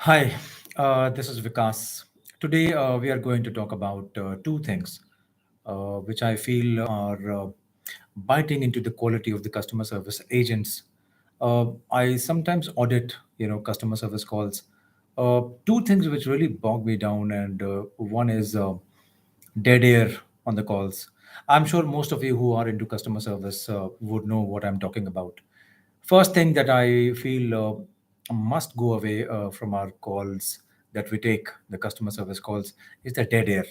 Hi, this is Vikas. Today we are going to talk about two things which I feel are biting into the quality of the customer service agents. I sometimes audit, customer service calls. Two things which really bog me down, and one is dead air on the calls. I'm sure most of you who are into customer service would know what I'm talking about. First thing that I feel must go away from our calls that we take, the customer service calls, is the dead air,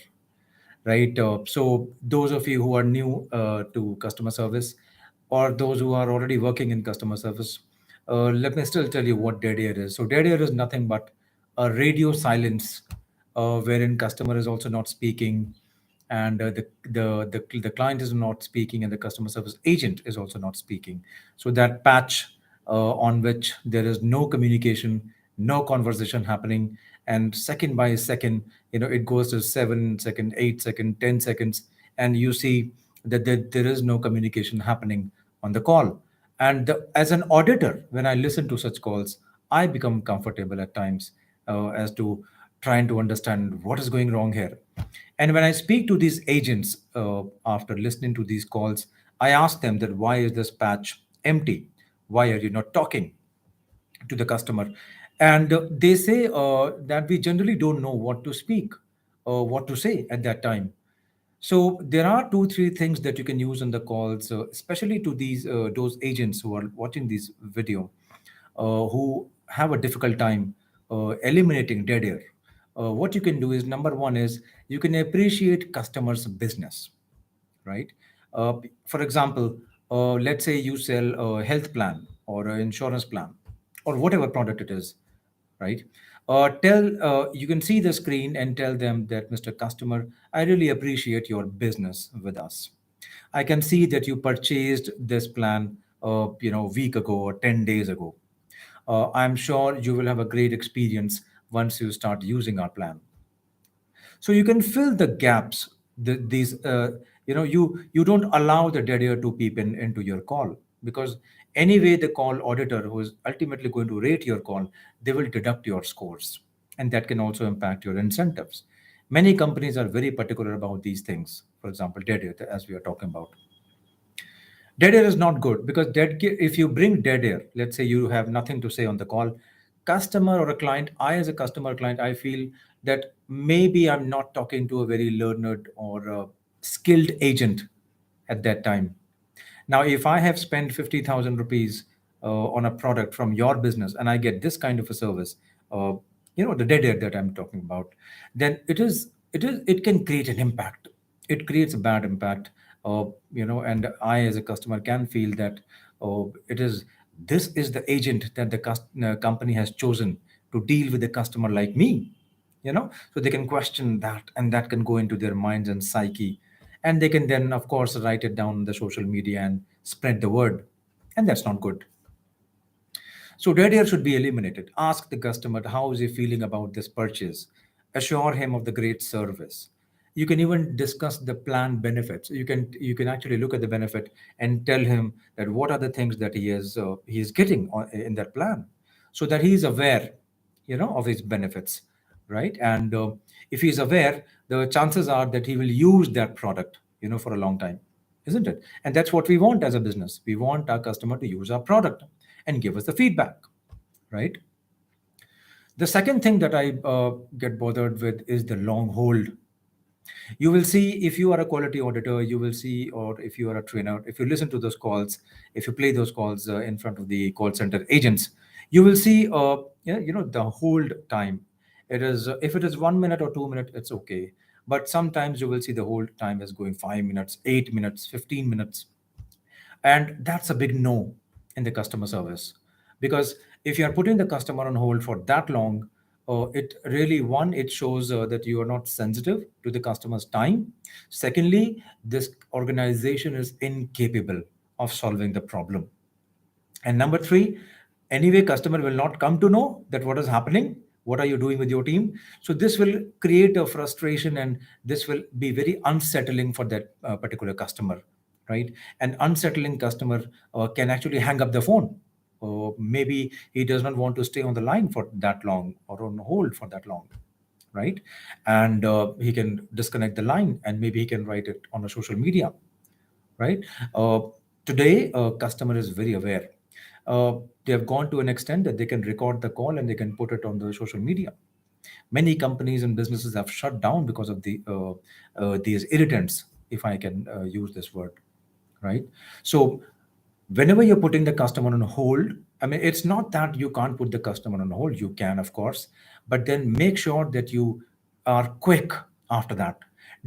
right? So those of you who are new to customer service, or those who are already working in customer service, let me still tell you what dead air is. So dead air is nothing but a radio silence, wherein customer is also not speaking, and the client is not speaking, and the customer service agent is also not speaking. So that patch on which there is no communication, no conversation happening, and second by second, it goes to 7 second, 8 second, 10 seconds, and you see that there is no communication happening on the call. And as an auditor, when I listen to such calls, I become comfortable at times as to trying to understand what is going wrong here. And when I speak to these agents after listening to these calls, I ask them that why is this patch empty? Why are you not talking to the customer? And they say that we generally don't know what to speak, what to say at that time. So there are two, three things that you can use on the calls, especially to those agents who are watching this video, who have a difficult time eliminating dead air. What you can do is, number one is, you can appreciate customers' business, right? For example, let's say you sell a health plan or an insurance plan or whatever product it is, right? Tell You can see the screen and tell them that, Mr. Customer, I really appreciate your business with us. I can see that you purchased this plan, a week ago or 10 days ago. I'm sure you will have a great experience once you start using our plan. So you can fill the gaps. These you don't allow the dead air to peep into your call, because anyway the call auditor, who is ultimately going to rate your call, they will deduct your scores, and that can also impact your incentives. Many companies are very particular about these things. For example, dead air, as we are talking about. Dead air is not good, because if you bring dead air, let's say you have nothing to say on the call, customer or a client, I as a customer client, I feel that maybe I'm not talking to a very learned or skilled agent at that time. Now, if I have spent 50,000 rupees on a product from your business, and I get this kind of a service, uh, the dead air that I'm talking about, then it can create an impact. It creates a bad impact, and I as a customer can feel that this is the agent that the company has chosen to deal with a customer like me. So they can question that, and that can go into their minds and psyche, and they can then, of course, write it down on the social media and spread the word, and that's not good. So dead air should be eliminated. Ask the customer how is he feeling about this purchase. Assure him of the great service. You can even discuss the plan benefits. You can actually look at the benefit and tell him that what are the things that he is getting in that plan, so that he is aware, of his benefits, right? And if he is aware, the chances are that he will use that product, for a long time, isn't it? And that's what we want as a business. We want our customer to use our product and give us the feedback, right? The second thing that I get bothered with is the long hold. You will see, if you are a quality auditor, you will see, or if you are a trainer, if you listen to those calls, if you play those calls in front of the call center agents, you will see, the hold time. It is if it is 1 minute or 2 minutes, it's okay. But sometimes you will see the hold time is going 5 minutes, 8 minutes, 15 minutes, and that's a big no in the customer service. Because if you are putting the customer on hold for that long, it really, one, it shows that you are not sensitive to the customer's time. Secondly, this organization is incapable of solving the problem. And number three, anyway, customer will not come to know that what is happening, what are you doing with your team. So this will create a frustration, and this will be very unsettling for that particular customer, right? An unsettling customer can actually hang up the phone, Maybe he does not want to stay on the line for that long or on hold for that long, right? And he can disconnect the line, and maybe he can write it on a social media, right? Uh, Today, a customer is very aware. They have gone to an extent that they can record the call and they can put it on the social media. Many companies and businesses have shut down because of these irritants, if I can use this word, right? So whenever you're putting the customer on hold, I mean, it's not that you can't put the customer on hold. You can, of course, but then make sure that you are quick after that.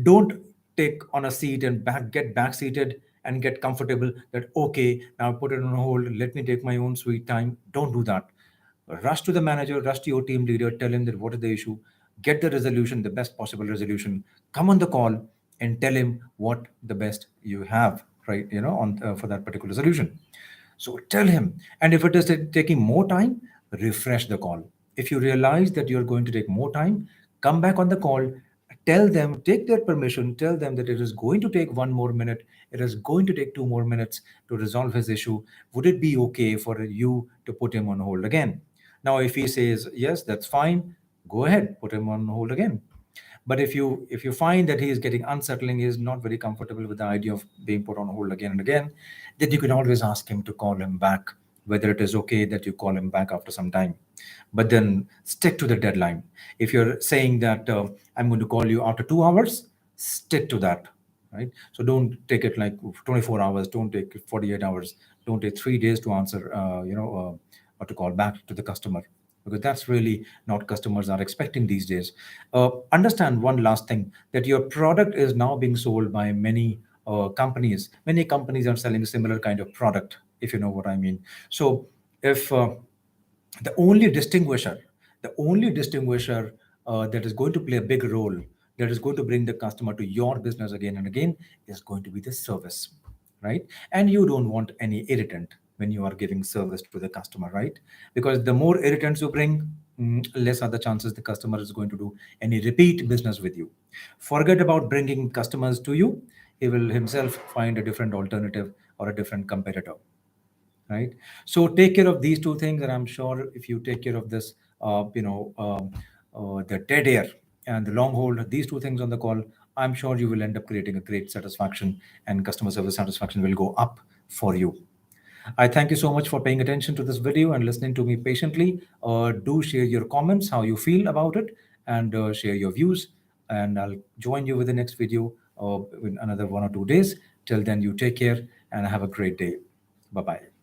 Don't take on a seat and get back seated and get comfortable that, okay, now put it on hold. Let me take my own sweet time. Don't do that. Rush to the manager, rush to your team leader, tell him that what is the issue, get the resolution, the best possible resolution, come on the call and tell him what the best you have, right? On for that particular solution. So tell him. And if it is taking more time, refresh the call. If you realize that you're going to take more time, come back on the call, tell them, take their permission, tell them that it is going to take 1 more minute, it is going to take 2 more minutes to resolve his issue. Would it be okay for you to put him on hold again? Now, if he says yes, that's fine, go ahead, put him on hold again. But if you find that he is getting unsettling, he is not very comfortable with the idea of being put on hold again and again, then you can always ask him to call him back, whether it is okay that you call him back after some time. But then stick to the deadline. If you're saying that I'm going to call you after 2 hours, stick to that, right? So don't take it like 24 hours, don't take 48 hours, don't take 3 days to answer, or to call back to the customer, because that's really not customers are expecting these days. Understand one last thing, that your product is now being sold by many companies. Many companies are selling a similar kind of product, if you know what I mean. So if the only distinguisher, the only distinguisher that is going to play a big role, that is going to bring the customer to your business again and again, is going to be the service, right? And you don't want any irritant when you are giving service to the customer, right? Because the more irritants you bring, less are the chances the customer is going to do any repeat business with you. Forget about bringing customers to you. He will himself find a different alternative or a different competitor, right? So take care of these two things, and I'm sure if you take care of this, the dead air and the long hold, these two things on the call, I'm sure you will end up creating a great satisfaction, and customer service satisfaction will go up for you. I thank you so much for paying attention to this video and listening to me patiently. Do share your comments, how you feel about it, and share your views. And I'll join you with the next video in another 1 or 2 days. Till then, you take care and have a great day. Bye bye.